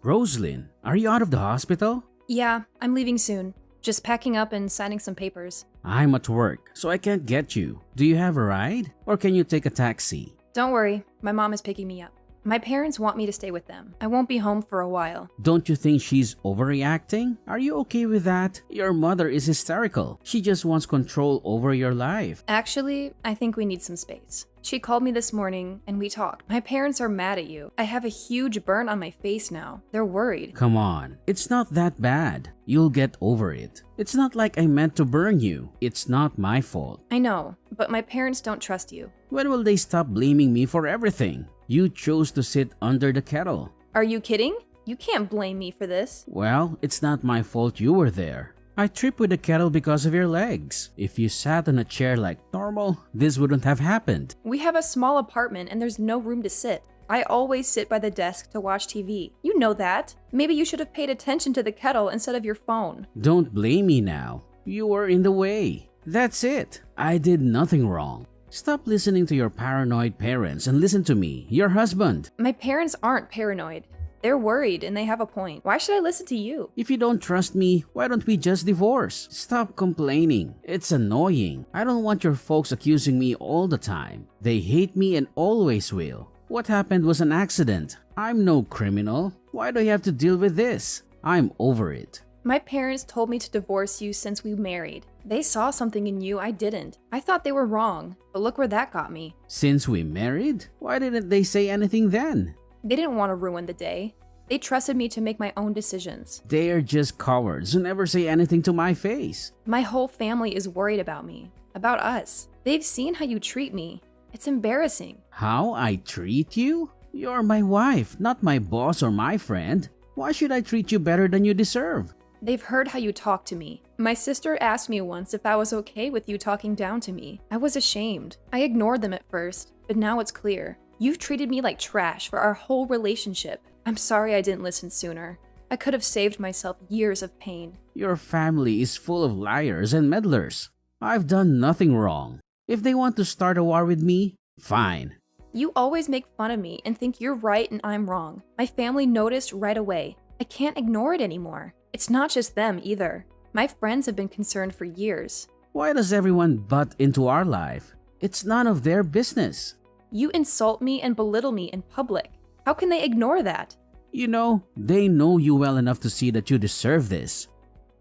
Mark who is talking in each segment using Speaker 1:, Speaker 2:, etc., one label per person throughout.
Speaker 1: Roslyn, are you out of the hospital?
Speaker 2: Yeah, I'm leaving soon. Just packing up and signing some papers.
Speaker 1: I'm at work, so I can't get you. Do you have a ride? Or can you take a taxi?
Speaker 2: Don't worry, my mom is picking me up. My parents want me to stay with them. I won't be home for a while.
Speaker 1: Don't you think she's overreacting? Are you okay with that? Your mother is hysterical. She just wants control over your life.
Speaker 2: Actually, I think we need some space. She called me this morning and we talked. My parents are mad at you. I have a huge burn on my face now. They're worried.
Speaker 1: Come on, it's not that bad. You'll get over it. It's not like I meant to burn you. It's not my fault.
Speaker 2: I know, but my parents don't trust you.
Speaker 1: When will they stop blaming me for everything? You chose to sit under the kettle.
Speaker 2: Are you kidding? You can't blame me for this.
Speaker 1: Well, it's not my fault you were there. I tripped with the kettle because of your legs. If you sat on a chair like normal, this wouldn't have happened.
Speaker 2: We have a small apartment and there's no room to sit. I always sit by the desk to watch TV. You know that. Maybe you should have paid attention to the kettle instead of your phone.
Speaker 1: Don't blame me now. You were in the way. That's it. I did nothing wrong. Stop listening to your paranoid parents and listen to me, your husband.
Speaker 2: My parents aren't paranoid. They're worried and they have a point. Why should I listen to you?
Speaker 1: If you don't trust me, why don't we just divorce? Stop complaining. It's annoying. I don't want your folks accusing me all the time. They hate me and always will. What happened was an accident. I'm no criminal. Why do I have to deal with this? I'm over it.
Speaker 2: My parents told me to divorce you since we married. They saw something in you I didn't. I thought they were wrong, but look where that got me.
Speaker 1: Since we married? Why didn't they say anything then?
Speaker 2: They didn't want to ruin the day. They trusted me to make my own decisions.
Speaker 1: They are just cowards who never say anything to my face.
Speaker 2: My whole family is worried about me, about us. They've seen how you treat me. It's embarrassing.
Speaker 1: How I treat you? You're my wife, not my boss or my friend. Why should I treat you better than you deserve?
Speaker 2: They've heard how you talk to me. My sister asked me once if I was okay with you talking down to me. I was ashamed. I ignored them at first, but now it's clear. You've treated me like trash for our whole relationship. I'm sorry I didn't listen sooner. I could have saved myself years of pain.
Speaker 1: Your family is full of liars and meddlers. I've done nothing wrong. If they want to start a war with me, fine.
Speaker 2: You always make fun of me and think you're right and I'm wrong. My family noticed right away. I can't ignore it anymore. It's not just them either. My friends have been concerned for years.
Speaker 1: Why does everyone butt into our life? It's none of their business.
Speaker 2: You insult me and belittle me in public. How can they ignore that?
Speaker 1: You know, they know you well enough to see that you deserve this.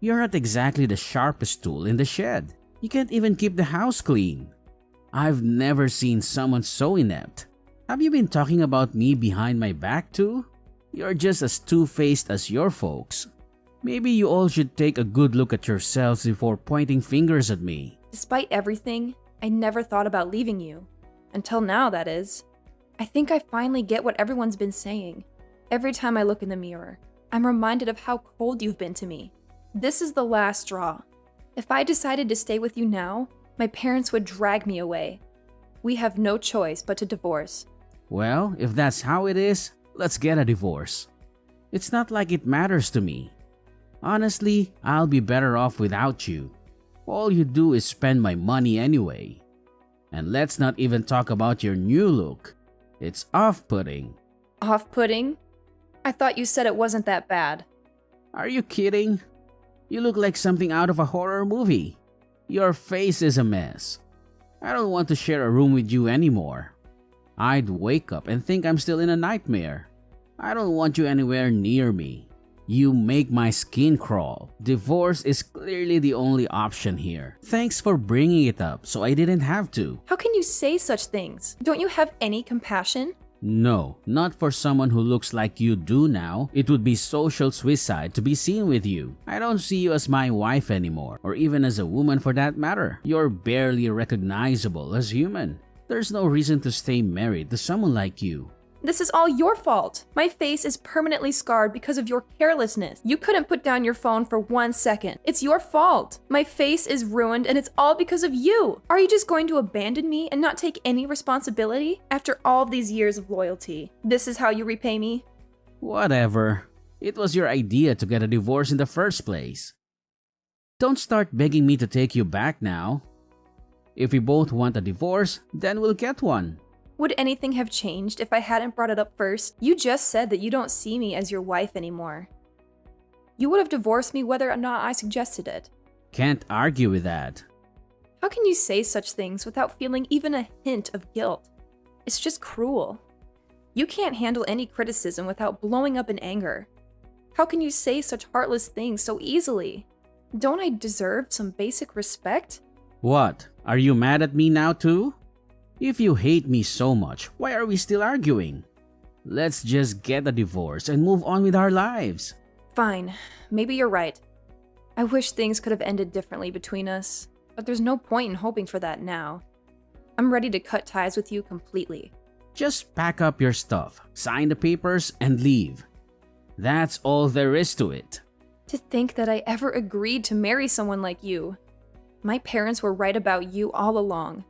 Speaker 1: You're not exactly the sharpest tool in the shed. You can't even keep the house clean. I've never seen someone so inept. Have you been talking about me behind my back too? You're just as two-faced as your folks. Maybe you all should take a good look at yourselves before pointing fingers at me.
Speaker 2: Despite everything, I never thought about leaving you. Until now, that is. I think I finally get what everyone's been saying. Every time I look in the mirror, I'm reminded of how cold you've been to me. This is the last straw. If I decided to stay with you now, my parents would drag me away. We have no choice but to divorce.
Speaker 1: Well, if that's how it is, let's get a divorce. It's not like it matters to me. Honestly, I'll be better off without you. All you do is spend my money anyway. And let's not even talk about your new look. It's off-putting.
Speaker 2: Off-putting? I thought you said it wasn't that bad.
Speaker 1: Are you kidding? You look like something out of a horror movie. Your face is a mess. I don't want to share a room with you anymore. I'd wake up and think I'm still in a nightmare. I don't want you anywhere near me. You make my skin crawl. Divorce is clearly the only option here. Thanks for bringing it up so I didn't have to.
Speaker 2: How can you say such things? Don't you have any compassion?
Speaker 1: No, not for someone who looks like you do now. It would be social suicide to be seen with you. I don't see you as my wife anymore, or even as a woman for that matter. You're barely recognizable as human. There's no reason to stay married to someone like you.
Speaker 2: This is all your fault. My face is permanently scarred because of your carelessness. You couldn't put down your phone for 1 second. It's your fault. My face is ruined and it's all because of you. Are you just going to abandon me and not take any responsibility? After all these years of loyalty, this is how you repay me?
Speaker 1: Whatever. It was your idea to get a divorce in the first place. Don't start begging me to take you back now. If we both want a divorce, then we'll get one.
Speaker 2: Would anything have changed if I hadn't brought it up first? You just said that you don't see me as your wife anymore. You would have divorced me whether or not I suggested it.
Speaker 1: Can't argue with that.
Speaker 2: How can you say such things without feeling even a hint of guilt? It's just cruel. You can't handle any criticism without blowing up in anger. How can you say such heartless things so easily? Don't I deserve some basic respect?
Speaker 1: What? Are you mad at me now too? If you hate me so much, why are we still arguing? Let's just get a divorce and move on with our lives.
Speaker 2: Fine, maybe you're right. I wish things could have ended differently between us, but there's no point in hoping for that now. I'm ready to cut ties with you completely.
Speaker 1: Just pack up your stuff, sign the papers, and leave. That's all there is to it.
Speaker 2: To think that I ever agreed to marry someone like you. My parents were right about you all along.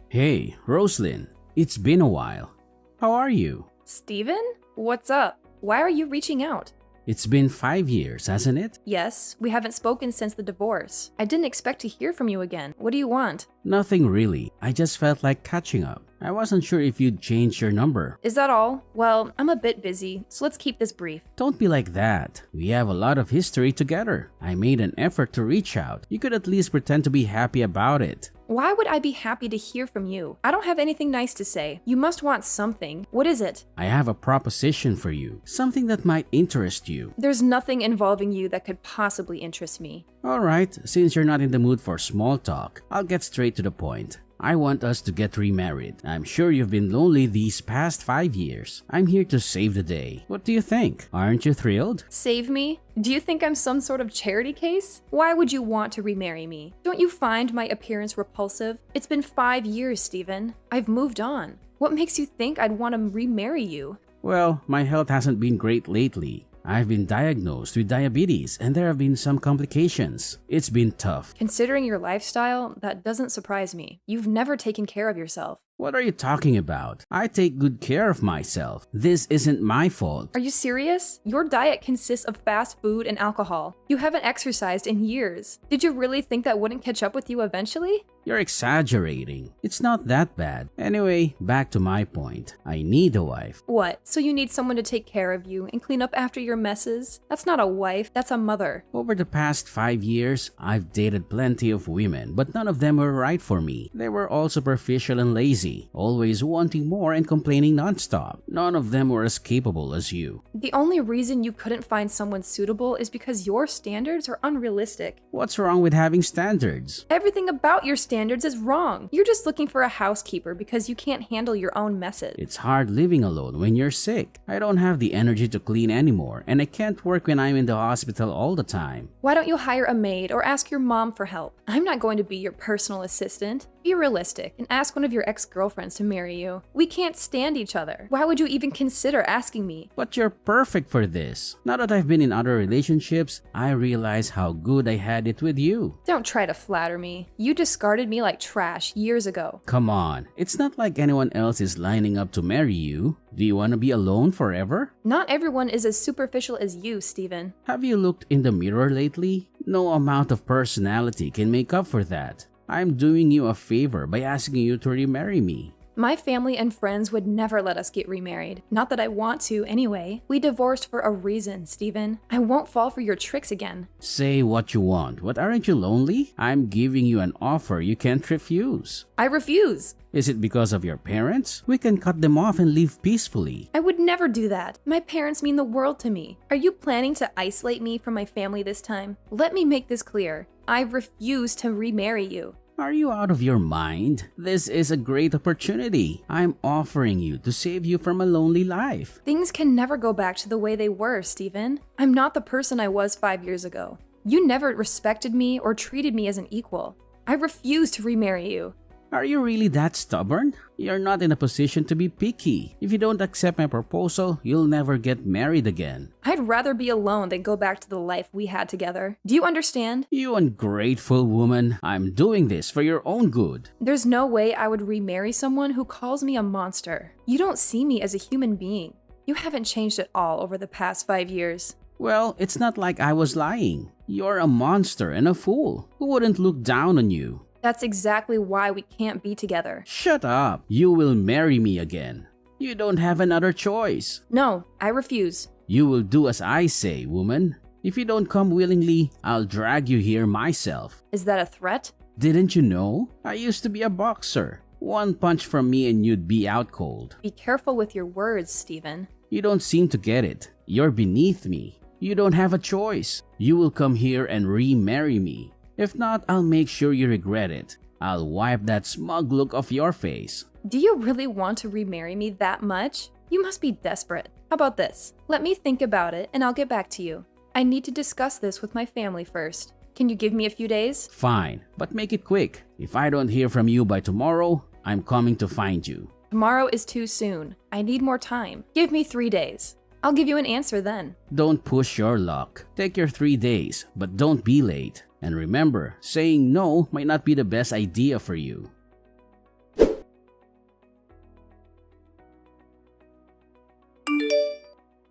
Speaker 1: Hey, Roslyn. It's been a while. How are you?
Speaker 2: Steven? What's up? Why are you reaching out?
Speaker 1: It's been 5 years, hasn't it?
Speaker 2: Yes, we haven't spoken since the divorce. I didn't expect to hear from you again. What do you want?
Speaker 1: Nothing really. I just felt like catching up. I wasn't sure if you'd changed your number.
Speaker 2: Is that all? Well, I'm a bit busy, so let's keep this brief.
Speaker 1: Don't be like that. We have a lot of history together. I made an effort to reach out. You could at least pretend to be happy about it.
Speaker 2: Why would I be happy to hear from you? I don't have anything nice to say. You must want something. What is it?
Speaker 1: I have a proposition for you. Something that might interest you.
Speaker 2: There's nothing involving you that could possibly interest me.
Speaker 1: Alright, since you're not in the mood for small talk, I'll get straight to the point. I want us to get remarried. I'm sure you've been lonely these past 5 years. I'm here to save the day. What do you think? Aren't you thrilled?
Speaker 2: Save me? Do you think I'm some sort of charity case? Why would you want to remarry me? Don't you find my appearance repulsive? It's been 5 years, Steven. I've moved on. What makes you think I'd want to remarry you?
Speaker 1: Well, my health hasn't been great lately. I've been diagnosed with diabetes and there have been some complications. It's been tough.
Speaker 2: Considering your lifestyle, that doesn't surprise me. You've never taken care of yourself.
Speaker 1: What are you talking about? I take good care of myself. This isn't my fault.
Speaker 2: Are you serious? Your diet consists of fast food and alcohol. You haven't exercised in years. Did you really think that wouldn't catch up with you eventually?
Speaker 1: You're exaggerating. It's not that bad. Anyway, back to my point. I need a wife.
Speaker 2: What? So you need someone to take care of you and clean up after your messes? That's not a wife, that's a mother.
Speaker 1: Over the past 5 years, I've dated plenty of women, but none of them were right for me. They were all superficial and lazy, always wanting more and complaining nonstop. None of them were as capable as you.
Speaker 2: The only reason you couldn't find someone suitable is because your standards are unrealistic.
Speaker 1: What's wrong with having standards?
Speaker 2: Everything about your standards is wrong. You're just looking for a housekeeper because you can't handle your own messes.
Speaker 1: It's hard living alone when you're sick. I don't have the energy to clean anymore, and I can't work when I'm in the hospital all the time.
Speaker 2: Why don't you hire a maid or ask your mom for help? I'm not going to be your personal assistant. Be realistic and ask one of your ex-girlfriends to marry you. We can't stand each other. Why would you even consider asking me?
Speaker 1: But you're perfect for this. Now that I've been in other relationships, I realize how good I had it with you.
Speaker 2: Don't try to flatter me. You discarded me like trash years ago.
Speaker 1: Come on, it's not like anyone else is lining up to marry you. Do you want to be alone forever?
Speaker 2: Not everyone is as superficial as you, Steven.
Speaker 1: Have you looked in the mirror lately? No amount of personality can make up for that. I'm doing you a favor by asking you to remarry me.
Speaker 2: My family and friends would never let us get remarried. Not that I want to, anyway. We divorced for a reason, Steven. I won't fall for your tricks again.
Speaker 1: Say what you want, but aren't you lonely? I'm giving you an offer you can't refuse.
Speaker 2: I refuse.
Speaker 1: Is it because of your parents? We can cut them off and live peacefully.
Speaker 2: I would never do that. My parents mean the world to me. Are you planning to isolate me from my family this time? Let me make this clear. I refuse to remarry you.
Speaker 1: Are you out of your mind? This is a great opportunity. I'm offering you to save you from a lonely life.
Speaker 2: Things can never go back to the way they were, Steven. I'm not the person I was 5 years ago. You never respected me or treated me as an equal. I refuse to remarry you.
Speaker 1: Are you really that stubborn? You're not in a position to be picky. If you don't accept my proposal, you'll never get married again.
Speaker 2: I'd rather be alone than go back to the life we had together. Do you understand?
Speaker 1: You ungrateful woman. I'm doing this for your own good.
Speaker 2: There's no way I would remarry someone who calls me a monster. You don't see me as a human being. You haven't changed at all over the past 5 years.
Speaker 1: Well, it's not like I was lying. You're a monster and a fool. Who wouldn't look down on you?
Speaker 2: That's exactly why we can't be together.
Speaker 1: Shut up. You will marry me again. You don't have another choice.
Speaker 2: No, I refuse.
Speaker 1: You will do as I say, woman. If you don't come willingly, I'll drag you here myself.
Speaker 2: Is that a threat?
Speaker 1: Didn't you know? I used to be a boxer. One punch from me and you'd be out cold.
Speaker 2: Be careful with your words, Stephen.
Speaker 1: You don't seem to get it. You're beneath me. You don't have a choice. You will come here and remarry me. If not, I'll make sure you regret it. I'll wipe that smug look off your face.
Speaker 2: Do you really want to remarry me that much? You must be desperate. How about this? Let me think about it and I'll get back to you. I need to discuss this with my family first. Can you give me a few days?
Speaker 1: Fine, but make it quick. If I don't hear from you by tomorrow, I'm coming to find you.
Speaker 2: Tomorrow is too soon. I need more time. Give me 3 days. I'll give you an answer then.
Speaker 1: Don't push your luck. Take your 3 days, but don't be late. And remember, saying no might not be the best idea for you.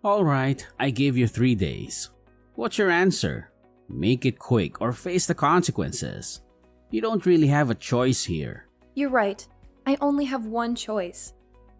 Speaker 1: Alright, I gave you 3 days. What's your answer? Make it quick or face the consequences. You don't really have a choice here.
Speaker 2: You're right. I only have one choice.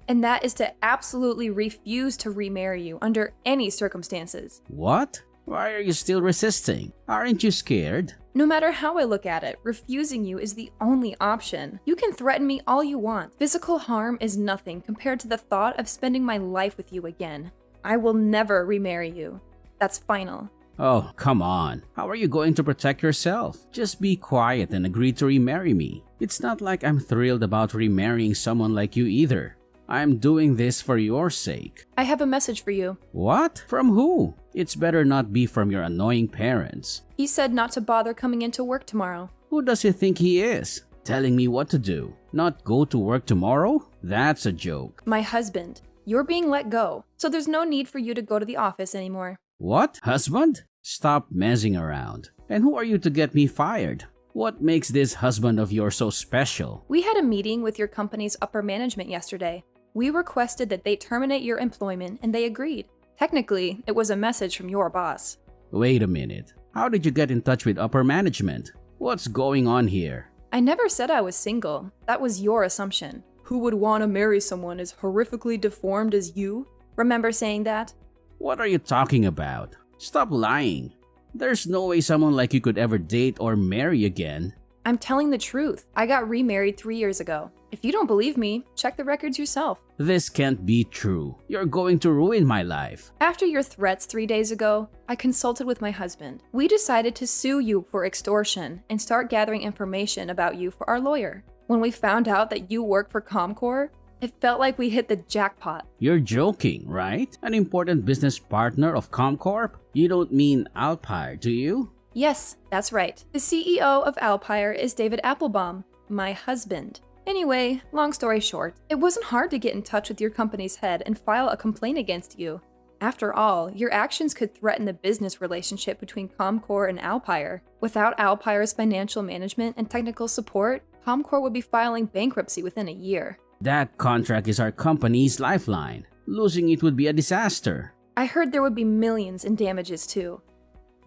Speaker 2: And that is to absolutely refuse to remarry you under any circumstances.
Speaker 1: What? Why are you still resisting? Aren't you scared?
Speaker 2: No matter how I look at it, refusing you is the only option. You can threaten me all you want. Physical harm is nothing compared to the thought of spending my life with you again. I will never remarry you. That's final.
Speaker 1: Oh, come on. How are you going to protect yourself? Just be quiet and agree to remarry me. It's not like I'm thrilled about remarrying someone like you either. I'm doing this for your sake.
Speaker 2: I have a message for you.
Speaker 1: What? From who? It's better not be from your annoying parents.
Speaker 2: He said not to bother coming into work tomorrow.
Speaker 1: Who does he think he is? Telling me what to do? Not go to work tomorrow? That's a joke.
Speaker 2: My husband. You're being let go, so there's no need for you to go to the office anymore.
Speaker 1: What? Husband? Stop messing around. And who are you to get me fired? What makes this husband of yours so special?
Speaker 2: We had a meeting with your company's upper management yesterday. We requested that they terminate your employment and they agreed. Technically, it was a message from your boss.
Speaker 1: Wait a minute. How did you get in touch with upper management? What's going on here?
Speaker 2: I never said I was single. That was your assumption. Who would want to marry someone as horrifically deformed as you? Remember saying that?
Speaker 1: What are you talking about? Stop lying. There's no way someone like you could ever date or marry again.
Speaker 2: I'm telling the truth. I got remarried 3 years ago. If you don't believe me, check the records yourself.
Speaker 1: This can't be true. You're going to ruin my life.
Speaker 2: After your threats 3 days ago, I consulted with my husband. We decided to sue you for extortion and start gathering information about you for our lawyer. When we found out that you work for Comcor, it felt like we hit the jackpot.
Speaker 1: You're joking, right? An important business partner of Comcorp? You don't mean Alpire, do you?
Speaker 2: Yes, that's right. The CEO of Alpire is David Applebaum, my husband. Anyway, long story short, it wasn't hard to get in touch with your company's head and file a complaint against you. After all, your actions could threaten the business relationship between Comcor and Alpire. Without Alpire's financial management and technical support, Comcor would be filing bankruptcy within a year.
Speaker 1: That contract is our company's lifeline. Losing it would be a disaster.
Speaker 2: I heard there would be millions in damages too.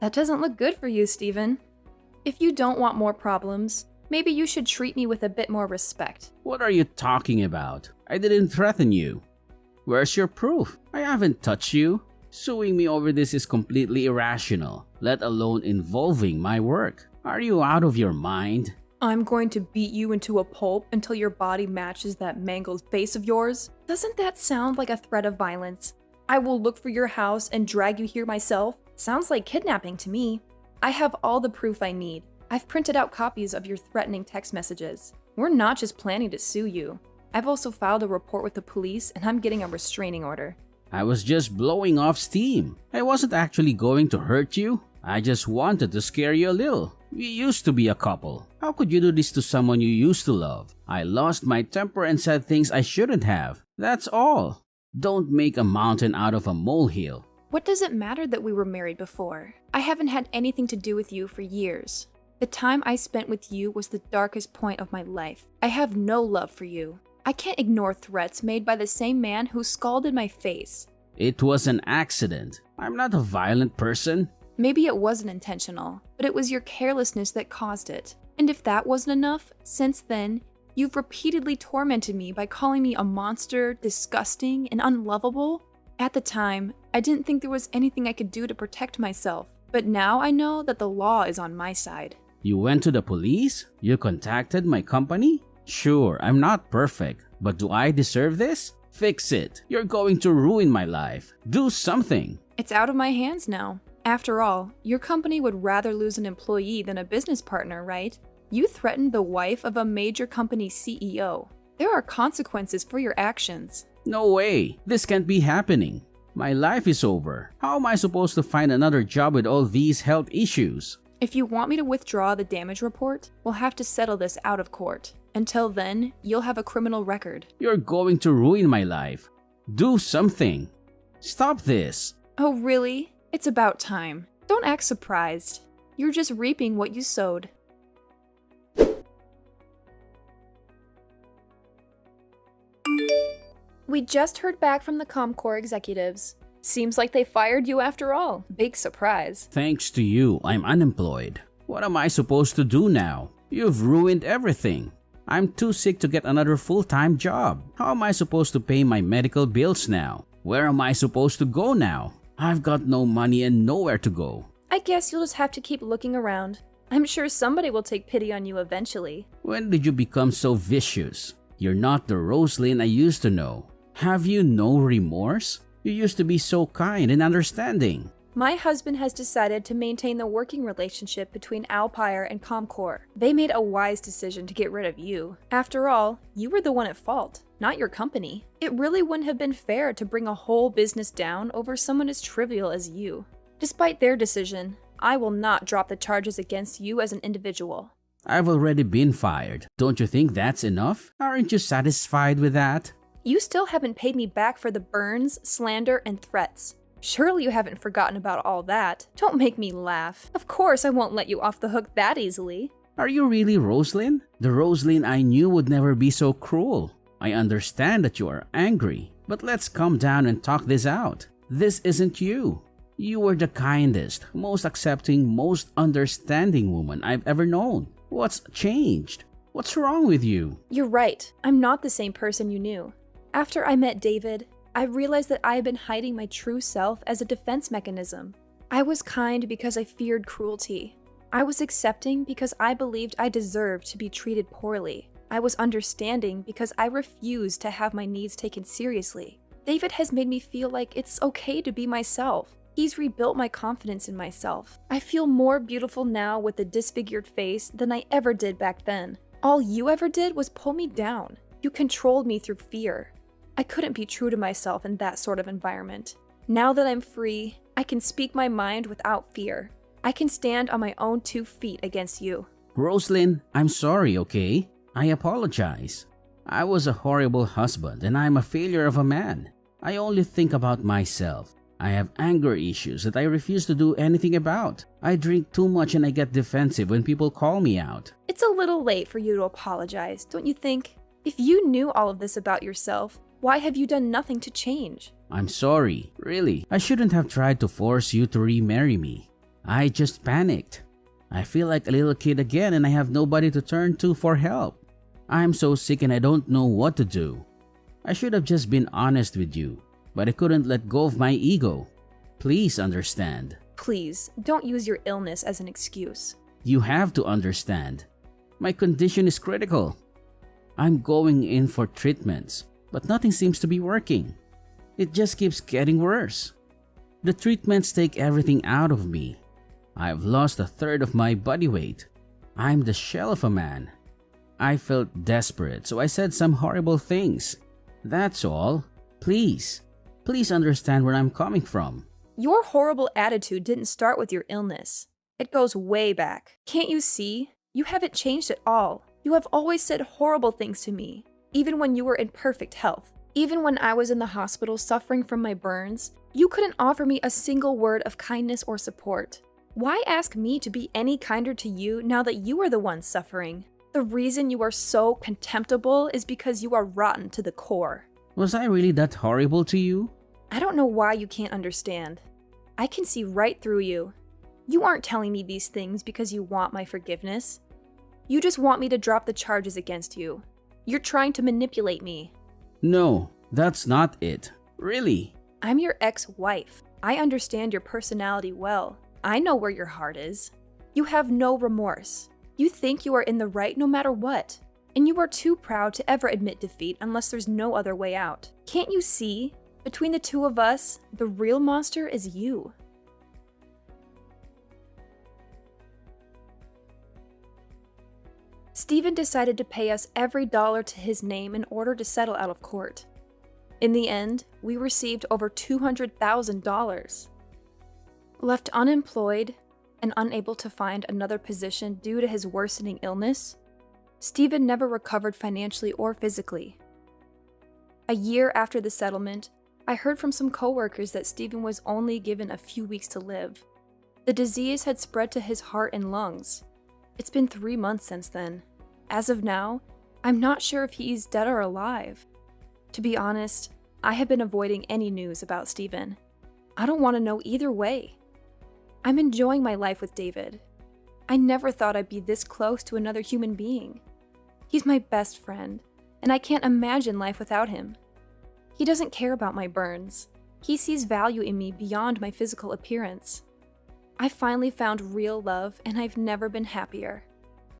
Speaker 2: That doesn't look good for you, Stephen. If you don't want more problems, maybe you should treat me with a bit more respect.
Speaker 1: What are you talking about? I didn't threaten you. Where's your proof? I haven't touched you. Suing me over this is completely irrational, let alone involving my work. Are you out of your mind?
Speaker 2: I'm going to beat you into a pulp until your body matches that mangled face of yours? Doesn't that sound like a threat of violence? I will look for your house and drag you here myself? Sounds like kidnapping to me. I have all the proof I need. I've printed out copies of your threatening text messages. We're not just planning to sue you. I've also filed a report with the police and I'm getting a restraining order.
Speaker 1: I was just blowing off steam. I wasn't actually going to hurt you. I just wanted to scare you a little. We used to be a couple. How could you do this to someone you used to love? I lost my temper and said things I shouldn't have. That's all. Don't make a mountain out of a molehill.
Speaker 2: What does it matter that we were married before? I haven't had anything to do with you for years. The time I spent with you was the darkest point of my life. I have no love for you. I can't ignore threats made by the same man who scalded my face.
Speaker 1: It was an accident. I'm not a violent person.
Speaker 2: Maybe it wasn't intentional, but it was your carelessness that caused it. And if that wasn't enough, since then, you've repeatedly tormented me by calling me a monster, disgusting, and unlovable. At the time, I didn't think there was anything I could do to protect myself, but now I know that the law is on my side.
Speaker 1: You went to the police? You contacted my company? Sure, I'm not perfect, but do I deserve this? Fix it. You're going to ruin my life. Do something.
Speaker 2: It's out of my hands now. After all, your company would rather lose an employee than a business partner, right? You threatened the wife of a major company CEO. There are consequences for your actions.
Speaker 1: No way. This can't be happening. My life is over. How am I supposed to find another job with all these health issues?
Speaker 2: If you want me to withdraw the damage report, we'll have to settle this out of court. Until then, you'll have a criminal record.
Speaker 1: You're going to ruin my life. Do something. Stop this.
Speaker 2: Oh, really? It's about time. Don't act surprised. You're just reaping what you sowed. We just heard back from the Comcorp executives. Seems like they fired you after all. Big surprise.
Speaker 1: Thanks to you, I'm unemployed. What am I supposed to do now? You've ruined everything. I'm too sick to get another full-time job. How am I supposed to pay my medical bills now? Where am I supposed to go now? I've got no money and nowhere to go.
Speaker 2: I guess you'll just have to keep looking around. I'm sure somebody will take pity on you eventually.
Speaker 1: When did you become so vicious? You're not the Roslyn I used to know. Have you no remorse? You used to be so kind and understanding.
Speaker 2: My husband has decided to maintain the working relationship between Alpire and Comcorp. They made a wise decision to get rid of you. After all, you were the one at fault, not your company. It really wouldn't have been fair to bring a whole business down over someone as trivial as you. Despite their decision, I will not drop the charges against you as an individual.
Speaker 1: I've already been fired. Don't you think that's enough? Aren't you satisfied with that?
Speaker 2: You still haven't paid me back for the burns, slander, and threats. Surely you haven't forgotten about all that. Don't make me laugh. Of course I won't let you off the hook that easily.
Speaker 1: Are you really Roslyn? The Roslyn I knew would never be so cruel. I understand that you are angry, but let's calm down and talk this out. This isn't you. You were the kindest, most accepting, most understanding woman I've ever known. What's changed? What's wrong with you?
Speaker 2: You're right. I'm not the same person you knew. After I met David, I realized that I had been hiding my true self as a defense mechanism. I was kind because I feared cruelty. I was accepting because I believed I deserved to be treated poorly. I was understanding because I refused to have my needs taken seriously. David has made me feel like it's okay to be myself. He's rebuilt my confidence in myself. I feel more beautiful now with a disfigured face than I ever did back then. All you ever did was pull me down. You controlled me through fear. I couldn't be true to myself in that sort of environment. Now that I'm free, I can speak my mind without fear. I can stand on my own 2 feet against you.
Speaker 1: Roslyn, I'm sorry, okay? I apologize. I was a horrible husband and I'm a failure of a man. I only think about myself. I have anger issues that I refuse to do anything about. I drink too much and I get defensive when people call me out.
Speaker 2: It's a little late for you to apologize, don't you think? If you knew all of this about yourself, why have you done nothing to change?
Speaker 1: I'm sorry, really. I shouldn't have tried to force you to remarry me. I just panicked. I feel like a little kid again and I have nobody to turn to for help. I'm so sick and I don't know what to do. I should have just been honest with you, but I couldn't let go of my ego. Please understand.
Speaker 2: Please, don't use your illness as an excuse.
Speaker 1: You have to understand. My condition is critical. I'm going in for treatments, but nothing seems to be working. It just keeps getting worse. The treatments take everything out of me. I've lost 1/3 of my body weight. I'm the shell of a man. I felt desperate, so I said some horrible things. That's all. Please understand where I'm coming from.
Speaker 2: Your horrible attitude didn't start with your illness. It goes way back. Can't you see? You haven't changed at all. You have always said horrible things to me, even when you were in perfect health. Even when I was in the hospital suffering from my burns, you couldn't offer me a single word of kindness or support. Why ask me to be any kinder to you now that you are the one suffering? The reason you are so contemptible is because you are rotten to the core.
Speaker 1: Was I really that horrible to you?
Speaker 2: I don't know why you can't understand. I can see right through you. You aren't telling me these things because you want my forgiveness. You just want me to drop the charges against you. You're trying to manipulate me.
Speaker 1: No, that's not it. Really.
Speaker 2: I'm your ex-wife. I understand your personality well. I know where your heart is. You have no remorse. You think you are in the right no matter what. And you are too proud to ever admit defeat unless there's no other way out. Can't you see? Between the two of us, the real monster is you. Stephen decided to pay us every dollar to his name in order to settle out of court. In the end, we received over $200,000. Left unemployed and unable to find another position due to his worsening illness, Stephen never recovered financially or physically. A year after the settlement, I heard from some coworkers that Stephen was only given a few weeks to live. The disease had spread to his heart and lungs. It's been 3 months since then. As of now, I'm not sure if he's dead or alive. To be honest, I have been avoiding any news about Stephen. I don't want to know either way. I'm enjoying my life with David. I never thought I'd be this close to another human being. He's my best friend, and I can't imagine life without him. He doesn't care about my burns. He sees value in me beyond my physical appearance. I finally found real love, and I've never been happier.